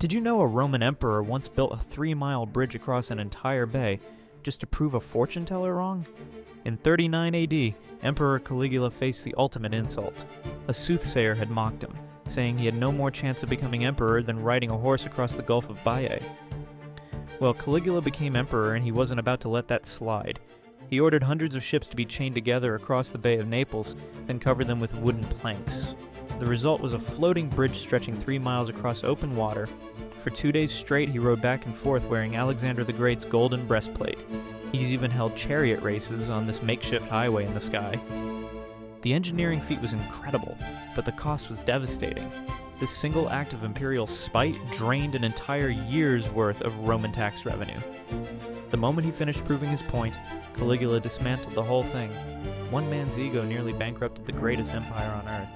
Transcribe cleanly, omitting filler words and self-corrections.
Did you know a Roman emperor once built a 3-mile bridge across an entire bay just to prove a fortune teller wrong? In 39 AD, Emperor Caligula faced the ultimate insult. A soothsayer had mocked him, saying he had no more chance of becoming emperor than riding a horse across the Gulf of Baiae. Well, Caligula became emperor and he wasn't about to let that slide. He ordered hundreds of ships to be chained together across the Bay of Naples, then covered them with wooden planks. The result was a floating bridge stretching 3 miles across open water. For 2 days straight, he rode back and forth wearing Alexander the Great's golden breastplate. He's even held chariot races on this makeshift highway in the sky. The engineering feat was incredible, but the cost was devastating. This single act of imperial spite drained an entire year's worth of Roman tax revenue. The moment he finished proving his point, Caligula dismantled the whole thing. One man's ego nearly bankrupted the greatest empire on earth.